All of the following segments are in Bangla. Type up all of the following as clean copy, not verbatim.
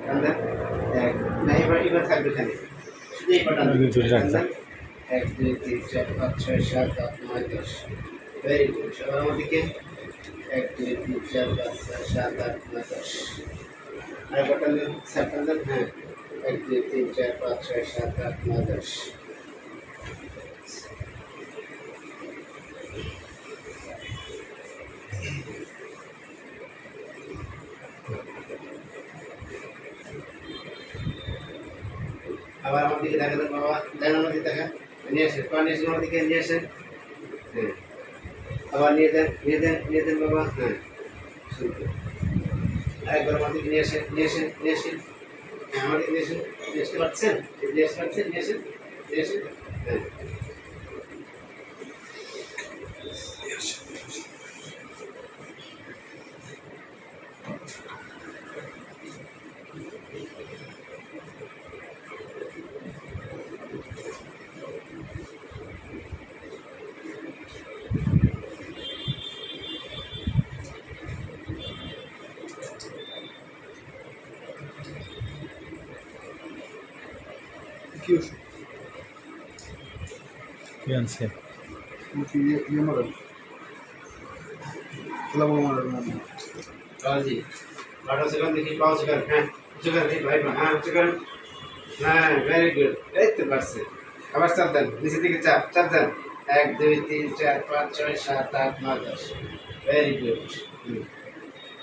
টান এক না এবার থাকবে এখানে শুধু এই পাটা টান 1 2 3 4 5 6 7 8 9 10 ভেরি গুড সবার আমাদেরকে 1 2 3 4 5 6 7 8 9 10 আর বাটন সেপ্টেম্বর হ্যাঁ 1 2 3 4 5 6 7 8 9 10 আবার আমার দিকে দেখা দেন বাবা দেন আমার দিকে দেখা নিয়ে আসেন পানি এসে আমার দিকে নিয়ে আসেন হ্যাঁ আবার নিয়ে দেন বাবা হ্যাঁ শুনতে আরেকবার আমার দিকে নিয়ে আসেন হ্যাঁ আমার দিকে নিয়ে আসতে পারছেন নিয়ে আসেন হ্যাঁ কি আনছে জি বাটা সেকেন্ড দেখি পাও সেকেন্ড হ্যাঁ সেকেন্ড দেখি ভাই হ্যাঁ সেকেন্ড হ্যাঁ ভেরি গুড এই তো পারছে আবার চাপ দেন নিচের দিকে চাপ দেন 1 2 3 4 5 6 7 8 9 10 ভেরি গুড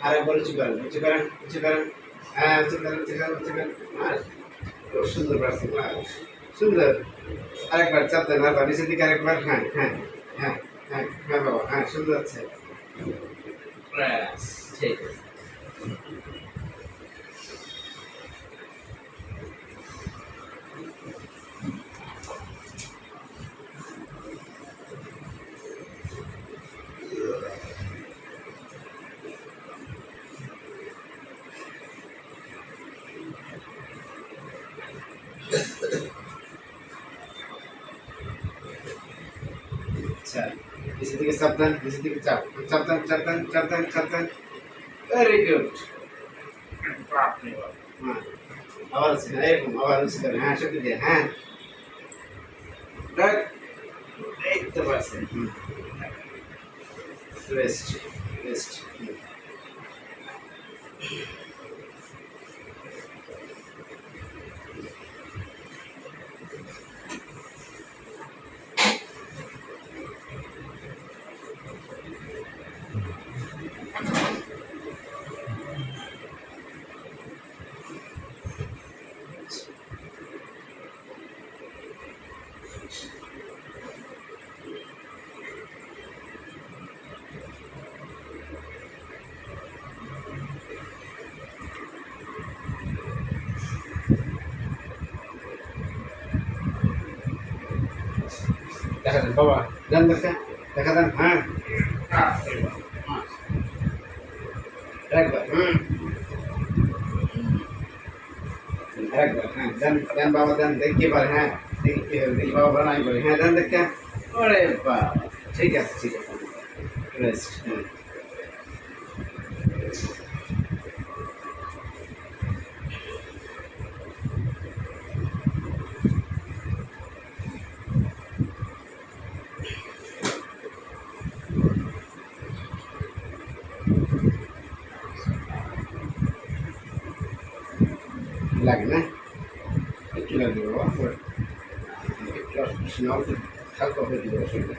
আরেকবার উঁচু করেন হ্যাঁ উঁচু করেন হ্যাঁ খুব সুন্দর পারছে সুন্দর আরেকবার চাপ দেন আবার নিচের দিকে আরেকবার হ্যাঁ বাবা হ্যাঁ সুন্দর আছে ঠিক আছে আচ্ছা নিচের দিকে সাবধান নিচের দিকে সাবধান ভেরি গুড হ্যাঁ আবার আছে হ্যাঁ এরকম আবার উঁচু করে হ্যাঁ সত্যি দিয়ে হ্যাঁ এই তো পারছেন রেস্ট দেখা দেন বাবা দেন দেখা দেন হ্যাঁ একবার একবার হ্যাঁ দেন বাবা দেন দেখতে পারে হ্যাঁ দেখি বাবা বানাই বলে হ্যাঁ দেন দেখে ওরে বাবা ঠিক আছে রেস্ট হ্যাঁ লাগে না একটু লাগবে বাবা একটু অসুবিধা হালকা হয়ে দিবে অসুবিধা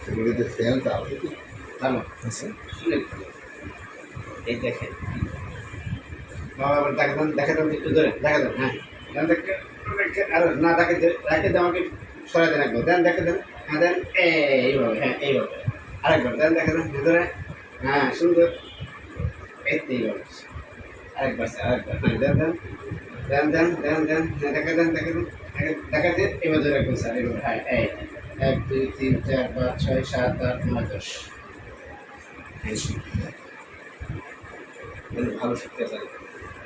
এগুলিতে সেল দাও ভালো শুনেন এই দেখেন বাবা আবার দেখা দেন একটু ধরে দেখা দেন হ্যাঁ দেখে আর না দেখে আমাকে সরাই দেন একবার, দেন দেখে দেন, হ্যাঁ দেন, এইভাবে, হ্যাঁ এইভাবে, আরেকবার দেন দেখে দেন ভেতরে, হ্যাঁ সুন্দর, এই তো এইভাবে, আরেকবার স্যার আরেকবার, হ্যাঁ দেন দেন দেন দেন দেন দেন, হ্যাঁ দেখে দেন দেখে দেন, দেখা দেন, এবার ধরে রাখবেন স্যার, এবার হ্যাঁ এই 1 2 3 4 5 6 7 8 9 10, ভালো শিখতে স্যার।